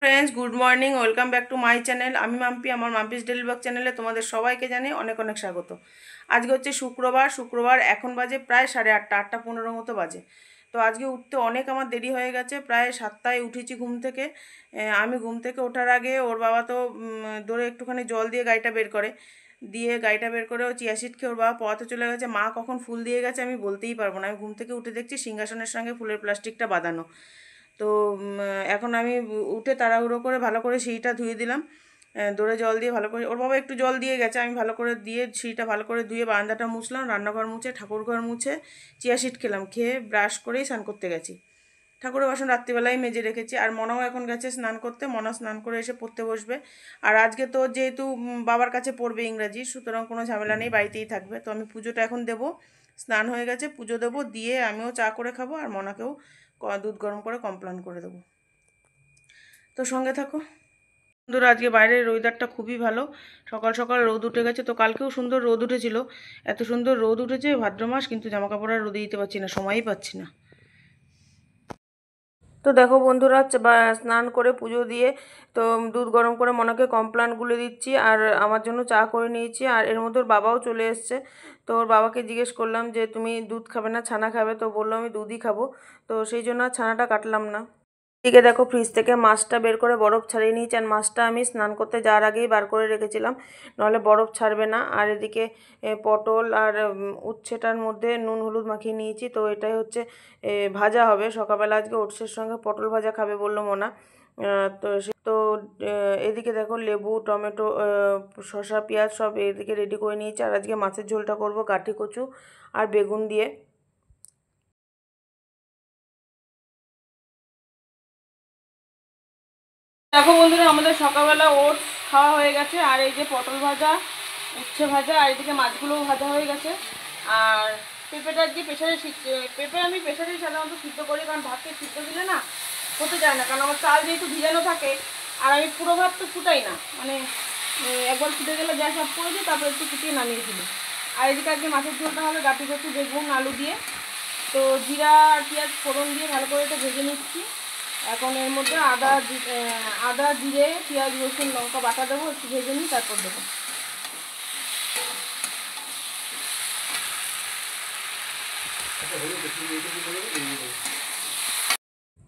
Friends, good morning. Welcome back to my channel. আমি মাম্পি। আমার Mampi's daily blog চ্যানেলে তোমাদের সবাইকে জানাই অনেক অনেক স্বাগত। আজকে হচ্ছে শুক্রবার এখন বাজে প্রায় 8:30, 8:15 মতো বাজে। তো আজকে উঠতে অনেক আমার দেরি হয়ে গেছে, প্রায় 7টায় উঠেছি ঘুম থেকে। আমি ঘুম থেকে ওঠার আগে ওর বাবা তো দৌড়ে একটুখানি জল দিয়ে গাড়িটা বের করে ও চিয়াশিট খেয়ে ওর বাবা পড়াতে চলে গেছে। মা কখন ফুল দিয়ে গেছে আমি বলতেই পারবো না। আমি ঘুম থেকে উঠে দেখছি সিংহাসনের সঙ্গে ফুলের প্লাস্টিকটা বাঁধানো। তো এখন আমি উঠে তাড়াহুড়ো করে ভালো করে সিঁড়িটা ধুয়ে দিলাম, দৌড়ে জল দিয়ে ভালো করে। ওর বাবা একটু জল দিয়ে গেছে, আমি ভালো করে দিয়ে সিঁড়িটা ভালো করে ধুয়ে বারান্দাটা মুছলাম, রান্নাঘর মুছে ঠাকুরঘর মুছে চিয়াশিট খেলাম, খেয়ে ব্রাশ করেই স্নান করতে গেছি। ঠাকুরের বাসন রাত্রিবেলায় মেজে রেখেছি। আর মনাও এখন গেছে স্নান করতে। মনা স্নান করে এসে পড়তে বসবে। আর আজকে তো যেহেতু বাবার কাছে পড়বে ইংরাজি, সুতরাং কোনো ঝামেলা নেই, বাড়িতেই থাকবে। তো আমি পুজোটা এখন দেবো। স্নান হয়ে গেছে, পুজো দেবো, দিয়ে আমিও চা করে খাবো, আর মনাকেও দুধ গরম করে কমপ্লান করে দেবো। তো সঙ্গে থাকো বন্ধুরা। আজকে বাইরের ওয়েদারটা খুবই ভালো। সকাল সকাল রোদ উঠে গেছে। তো কালকেও সুন্দর রোদ উঠেছিল, এত সুন্দর রোদ উঠেছে, ভাদ্র মাস, কিন্তু জামা কাপড় আর রোদে দিতে পারছি না, সময়ই পাচ্ছি না। তো দেখো বন্ধুরা, স্নান করে পুজো দিয়ে তো দুধ গরম করে মনাকে কমপ্লান গুলে দিচ্ছি, আর আমার জন্য চা করে নিয়েছি। আর এর মধ্যে ওর বাবাও চলে এসছে। তো ওর বাবাকে জিজ্ঞেস করলাম যে তুমি দুধ খাবে না ছানা খাবে, তো বললো আমি দুধই খাবো। তো সেই জন্য আর ছানাটা কাটলাম না। এদিকে দেখো ফ্রিজ থেকে মাছটা বের করে বরফ ছাড়িয়ে নিয়েছি। আর মাছটা আমি স্নান করতে যাওয়ার আগেই বার করে রেখেছিলাম, নাহলে বরফ ছাড়বে না। আর এদিকে পটল আর উচ্ছেটার মধ্যে নুন হলুদ মাখিয়ে নিয়েছি। তো এটাই হচ্ছে ভাজা হবে। সকালবেলা আজকে ওটসের সঙ্গে পটল ভাজা খাবে বললো মোনা। তো এদিকে দেখো লেবু, টমেটো, শসা, পেঁয়াজ সব এদিকে রেডি করে নিয়েছি। আর আজকে মাছের ঝোলটা করব গাঁটি কচু আর বেগুন দিয়ে। দেখো বন্ধুরা, আমাদের সকালবেলা ওটস খাওয়া হয়ে গেছে। আর এই যে পটল ভাজা, উচ্ছে ভাজা, আর এদিকে মাছগুলোও ভাজা হয়ে গেছে। আর পেঁপেটা আজকে পেঁপে আমি প্রেশারে সাধারণত সিদ্ধ করি, কারণ ভাতকে সিদ্ধ দিলে না হতে যায় না, কারণ আমার চাল যেহেতু ভিজানো থাকে। আর আমি পুরো ভাত তো ফুটাই না, মানে একবার ফুটে গেলে গ্যাস অফ করে দিই, তারপর একটু ফুটিয়ে নামিয়ে দিই। আর এদিকে আজকে মাছের ঝোলটা হবে গাঁটি কচু, বেগুন, আলু দিয়ে। তো জিরা আর পেঁয়াজ ফোড়ন দিয়ে ভালো করে এটা ভেজে নিচ্ছি। এখন এর মধ্যে আদা, জিরে, পেঁয়াজ, রসুন, লঙ্কা বাটা দেবো, একটু ভেজে নিই, তারপর দেবো।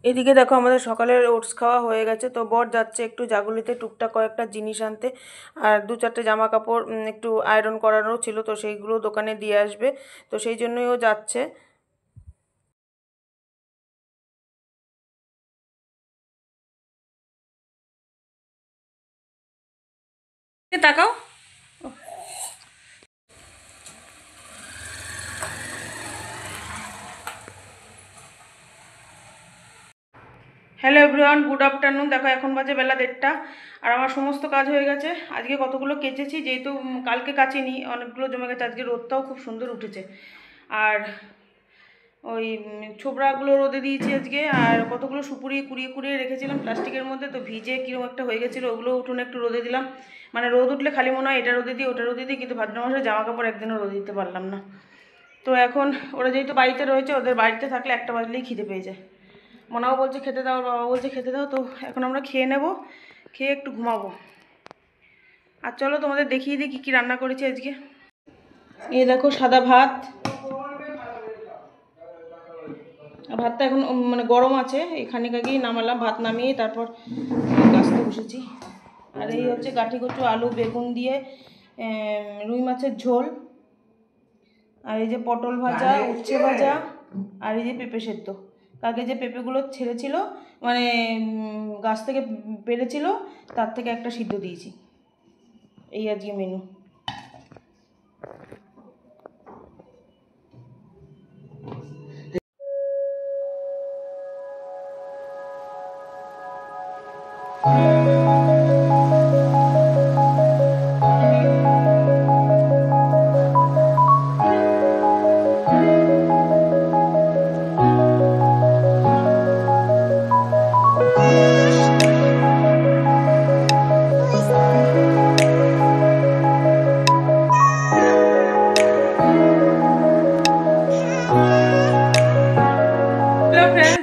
এদিকে দেখো আমাদের সকালের ওটস খাওয়া হয়ে গেছে। তো বর যাচ্ছে একটু জাগুলিতে টুকটাক কয়েকটা জিনিস আনতে। আর 2-4টে জামা কাপড় একটু আয়রন করানো ছিল, তো সেইগুলো দোকানে দিয়ে আসবে। তো সেই জন্যই ও যাচ্ছে। তাকাও। Hello everyone, good afternoon. দেখো এখন বাজে বেলা 1:30, আর আমার সমস্ত কাজ হয়ে গেছে। আজকে কতগুলো কেচেছি, যেহেতু কালকে কাচিনি, অনেকগুলো জমে গেছে। আজকে রোদটাও খুব সুন্দর উঠেছে। আর ওই ছোবড়াগুলো রোদে দিয়েছি আজকে। আর কতগুলো সুপুরি কুড়িয়ে কুড়িয়ে রেখেছিলাম প্লাস্টিকের মধ্যে, তো ভিজে কীরকম একটা হয়ে গেছিলো, ওগুলো উঠোনে একটু রোদে দিলাম। মানে রোদ উঠলে খালি মনে হয় এটা রোদে দিই ওটা রোদে দিই, কিন্তু ভাদ্র মাসে জামা কাপড় একদিনও রোদে দিতে পারলাম না। তো এখন ওরা যেহেতু বাড়িতে রয়েছে, ওদের বাড়িতে থাকলে 1টা বাজলেই খিদে পেয়ে যায়। মনাও বলছে খেতে দাও, বাবা বলছে খেতে দাও। তো এখন আমরা খেয়ে নেব, খেয়ে একটু ঘুমাবো। আর চলো তোমাদের দেখিয়ে দিই কী কী রান্না করেছি আজকে। এই দেখো সাদা ভাত। ভাতটা এখন মানে গরম আছে, এখানে আগেই নামালাম, ভাত নামিয়ে তারপর কাচতে বসেছি। আর এই হচ্ছে গাঁটি কচু, আলু, বেগুন দিয়ে রুই মাছের ঝোল। আর এই যে পটল ভাজা, উচ্ছে ভাজা, আর এই যে পেঁপে সেদ্ধ। কালকে যে পেঁপেগুলো ছেড়েছিল, মানে গাছ থেকে পেরেছিল, তার থেকে একটা সিদ্ধ দিয়েছি। এই আজকে মেনু।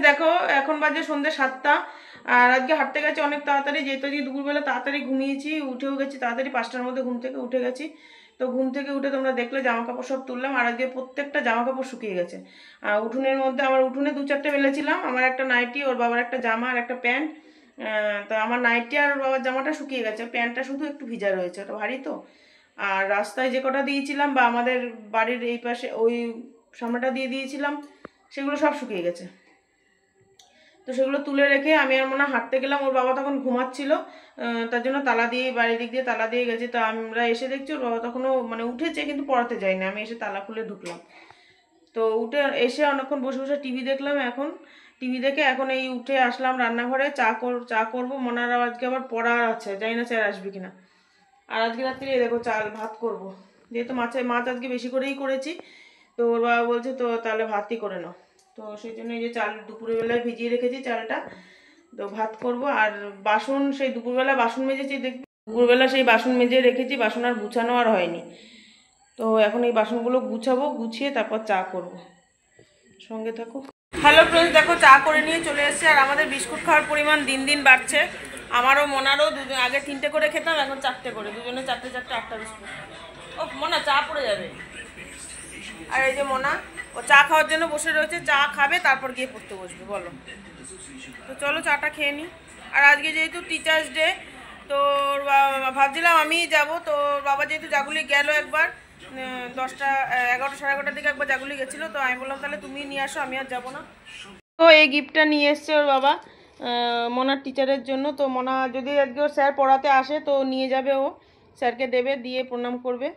দেখো এখন বাজে সন্ধ্যে 7টা। আর আজকে হাঁটতে গেছে অনেক তাড়াতাড়ি, যেহেতু আজকে দুপুরবেলা তাড়াতাড়ি ঘুমিয়েছি, উঠেও গেছি তাড়াতাড়ি, 5টার মধ্যে ঘুম থেকে উঠে গেছি। তো ঘুম থেকে উঠে তোমরা দেখলে জামা কাপড় সব তুললাম, আর আজকে প্রত্যেকটা জামা কাপড় শুকিয়ে গেছে। আর উঠোনের মধ্যে আমার উঠোনে 2-4টে মেলেছিলাম, আমার একটা নাইটি, ওর বাবার একটা জামা আর একটা প্যান্ট। তো আমার নাইটি আর ওর বাবার জামাটা শুকিয়ে গেছে, প্যান্টটা শুধু একটু ভিজা রয়েছে, ওটা ভারী তো। আর রাস্তায় যে কটা দিয়েছিলাম বা আমাদের বাড়ির এই পাশে ওই সামনেটা দিয়ে দিয়েছিলাম, সেগুলো সব শুকিয়ে গেছে। তো সেগুলো তুলে রেখে আমি আর মনে হাঁটতে গেলাম, ওর বাবা তখন ঘুমাচ্ছিল, তার জন্য তালা দিয়ে বাড়ির দিক দিয়ে তালা দিয়ে গেছে। তো আমরা এসে দেখছি ওর বাবা তখনও মানে উঠেছে, কিন্তু পড়াতে যায়নি, আমি এসে তালা খুলে ঢুকলাম। তো উঠে এসে অনেকক্ষণ বসে বসে টিভি দেখলাম, এখন টিভি দেখে এখন এই উঠে আসলাম রান্নাঘরে, চা করবো। মনারাও আজকে আবার পড়া আছে, জানি না স্যার আসবে কিনা। আর আজকে রাত্রে দেখো চাল ভাত করব, যেহেতু মাছ আজকে বেশি করেই করেছি। তো ওর বাবা বলছে তো তাহলে ভাতই করে নাও। তো সেই জন্য এই যে চাল দুপুরবেলায় ভিজিয়ে রেখেছি চালটা, তো ভাত করব। আর বাসন সেই দুপুরবেলা বাসন মেজেছি, দেখবি দুপুরবেলা সেই বাসন মেজে রেখেছি, বাসন আর গুছানো আর হয়নি। তো এখন এই বাসনগুলো গুছাবো, গুছিয়ে তারপর চা করব। সঙ্গে থাকো। হ্যালো ফ্রেন্ডস, দেখো চা করে নিয়ে চলে এসেছে। আর আমাদের বিস্কুট খাওয়ার পরিমাণ দিন দিন বাড়ছে, আমারও মনারও। দুজন আগে 3টে করে খেতাম, এখন 4টে করে, দুজনে 4টে 8টা বিস্কুট। ও মনা চা পড়ে যাবে। আর এই যে মনা, ও চা খাওয়ার জন্য বসে রয়েছে, চা খাবে তারপর গিয়ে পড়তে বসবে। বলো, তো চলো চাটা খেয়ে নিই। আর আজকে যেহেতু টিচার্স ডে, তো ভাবছিলাম আমি যাব। তো বাবা যেহেতু জাগুলি গেল একবার 10টা 11টা 11:30 দিকে একবার জাগুলি গেছিলো, তো আমি বললাম তাহলে তুমি নিয়ে আসো, আমি আর যাবো না। তো এই গিফটটা নিয়ে এসছে ওর বাবা মনার টিচারের জন্য। তো মনা যদি আজকে ওর স্যার পড়াতে আসে তো নিয়ে যাবে, ও স্যারকে দেবে, দিয়ে প্রণাম করবে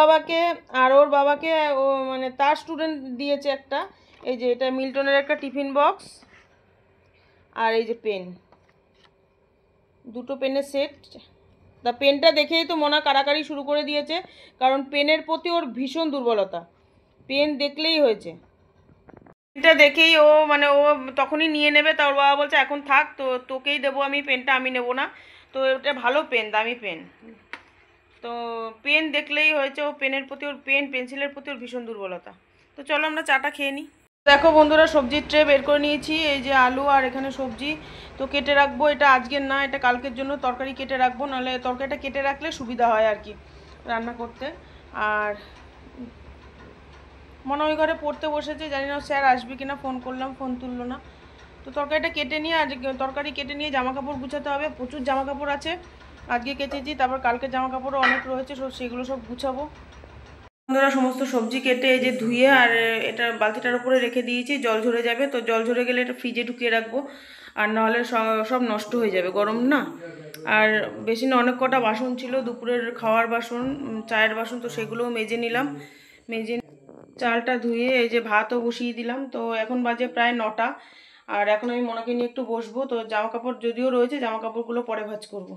বাবাকে। আর ওর বাবাকে ও মানে তার স্টুডেন্ট দিয়েছে একটা, এই যে এটা মিল্টনের একটা টিফিন বক্স, আর এই যে পেন, দুটো পেনের সেট। তা পেনটা দেখেই তো মনা কাড়াকাড়ি শুরু করে দিয়েছে, কারণ পেনের প্রতি ওর ভীষণ দুর্বলতা, পেন দেখলেই হয়েছে। পেনটা দেখেই ও মানে ও তখনই নিয়ে নেবে। তা ওর বাবা বলছে এখন থাক, তো তোকেই দেবো আমি পেনটা, আমি নেবো না। তো এটা ভালো পেন, দামি পেন। তো পেন দেখলেই হয়েছে, ও পেনের প্রতি ওর পেন্সিলের প্রতি ওর ভীষণ দুর্বলতা। তো চলো আমরা চাটা খেয়ে নিই। দেখো বন্ধুরা, সবজির ট্রে বের করে নিয়েছি, এই যে আলু আর এখানে সবজি। তো কেটে রাখবো, এটা আজকের না, এটা কালকের জন্য তরকারি কেটে রাখবো, নাহলে তরকারিটা কেটে রাখলে সুবিধা হয় আর কি রান্না করতে। আর মনে ওই ঘরে পড়তে বসেছে, জানি না স্যার আসবে কিনা, ফোন করলাম ফোন তুললো না। তো তরকারিটা কেটে নিয়ে তরকারি কেটে নিয়ে জামা কাপড় গুছাতে হবে, প্রচুর জামা কাপড় আছে, আজকে কেচেছি, তারপর কালকে জামা কাপড়ও অনেক রয়েছে, সেগুলো সব গুছাবো। বন্ধুরা, সমস্ত সবজি কেটে এই যে ধুয়ে আর এটা বালতিটার উপরে রেখে দিয়েছি, জল ঝরে যাবে। তো জল ঝরে গেলে এটা ফ্রিজে ঢুকিয়ে রাখবো, আর নাহলে সব নষ্ট হয়ে যাবে, গরম না। আর বেশি না, অনেক কটা বাসন ছিল, দুপুরের খাওয়ার বাসন, চায়ের বাসন, তো সেগুলোও মেজে নিলাম। মেজে চালটা ধুয়ে এই যে ভাতও বসিয়ে দিলাম। তো এখন বাজে প্রায় 9টা, আর এখন আমি মনাকে নিয়ে একটু বসবো। তো জামা কাপড় যদিও রয়েছে, জামা কাপড়গুলো পরে ভাঁজ করবো।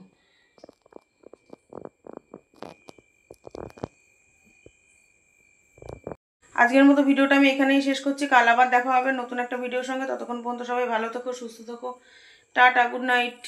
আজকের মতো ভিডিওটা আমি এখানেই শেষ করছি, কাল আবার দেখা হবে নতুন একটা ভিডিওর সঙ্গে। ততক্ষণ পর্যন্ত সবাই ভালো থেকো, সুস্থ থেকো, টাটা, গুড নাইট।